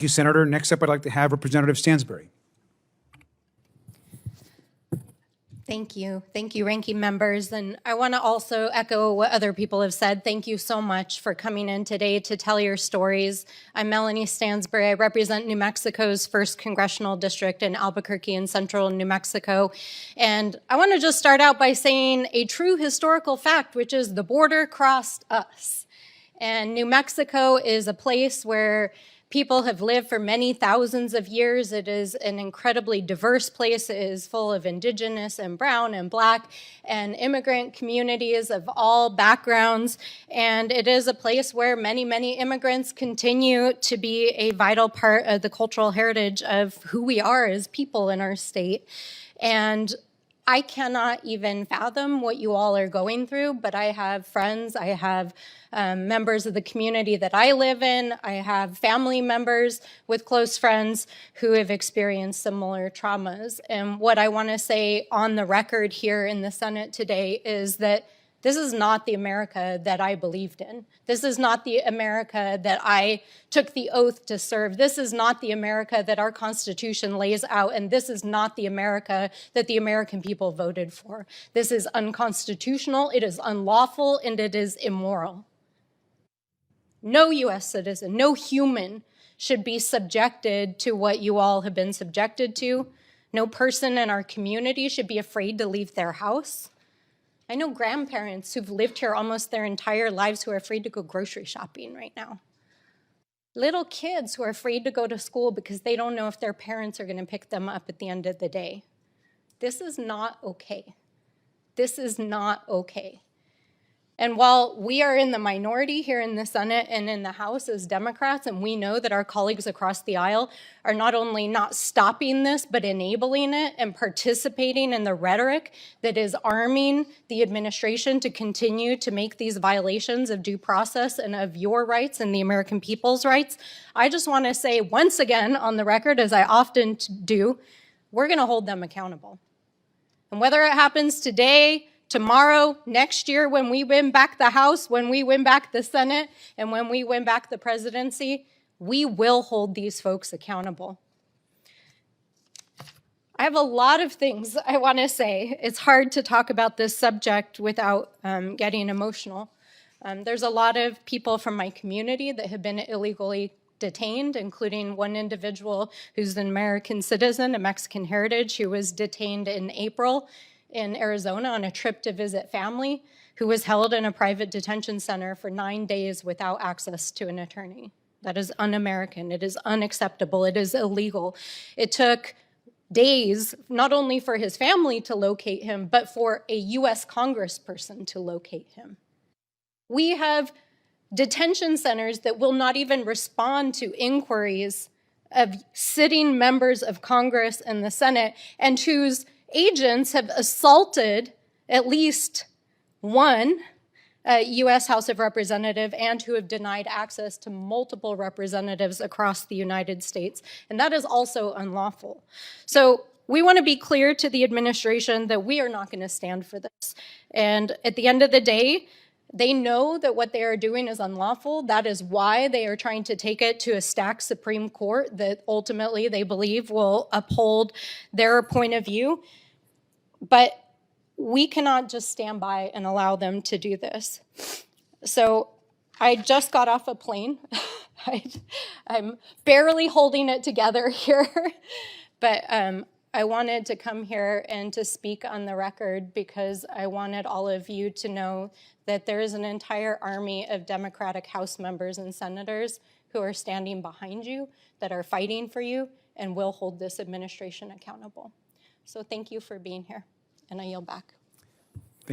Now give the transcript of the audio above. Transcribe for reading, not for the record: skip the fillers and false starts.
Thank you, Senator. Next up, I'd like to have Representative Stansbury. Thank you. Thank you, ranking members. And I want to also echo what other people have said. Thank you so much for coming in today to tell your stories. I'm Melanie Stansbury. I represent New Mexico's 1st Congressional District in Albuquerque in central New Mexico. And I want to just start out by saying a true historical fact, which is the border crossed us. And New Mexico is a place where people have lived for many thousands of years. It is an incredibly diverse place. It is full of indigenous and brown and black and immigrant communities of all backgrounds. And it is a place where many, many immigrants continue to be a vital part of the cultural heritage of who we are as people in our state. And I cannot even fathom what you all are going through, but I have friends, I have members of the community that I live in, I have family members with close friends who have experienced similar traumas. And what I want to say on the record here in the Senate today is that this is not the America that I believed in. This is not the America that I took the oath to serve. This is not the America that our Constitution lays out, and this is not the America that the American people voted for. This is unconstitutional, it is unlawful, and it is immoral. No U.S. citizen, no human should be subjected to what you all have been subjected to. No person in our community should be afraid to leave their house. I know grandparents who've lived here almost their entire lives who are afraid to go grocery shopping right now. Little kids who are afraid to go to school because they don't know if their parents are going to pick them up at the end of the day. This is not okay. This is not okay. And while we are in the minority here in the Senate and in the House as Democrats, and we know that our colleagues across the aisle are not only not stopping this, but enabling it and participating in the rhetoric that is arming the administration to continue to make these violations of due process and of your rights and the American people's rights, I just want to say once again on the record, as I often do, we're going to hold them accountable. And whether it happens today, tomorrow, next year, when we win back the House, when we win back the Senate, and when we win back the presidency, we will hold these folks accountable. I have a lot of things I want to say. It's hard to talk about this subject without getting emotional. There's a lot of people from my community that have been illegally detained, including one individual who's an American citizen, a Mexican heritage, who was detained in April in Arizona on a trip to visit family, who was held in a private detention center for 9 days without access to an attorney. That is un-American. It is unacceptable. It is illegal. It took days, not only for his family to locate him, but for a U.S. congressperson to locate him. We have detention centers that will not even respond to inquiries of sitting members of Congress and the Senate, and whose agents have assaulted at least one U.S. House of Representative and who have denied access to multiple representatives across the United States. And that is also unlawful. So we want to be clear to the administration that we are not going to stand for this. And at the end of the day, they know that what they are doing is unlawful. That is why they are trying to take it to a stacked Supreme Court that ultimately they believe will uphold their point of view. But we cannot just stand by and allow them to do this. So I just got off a plane. I'm barely holding it together here. But I wanted to come here and to speak on the record because I wanted all of you to know that there is an entire army of Democratic House members and senators who are standing behind you, that are fighting for you, and will hold this administration accountable. So thank you for being here, and I yield back.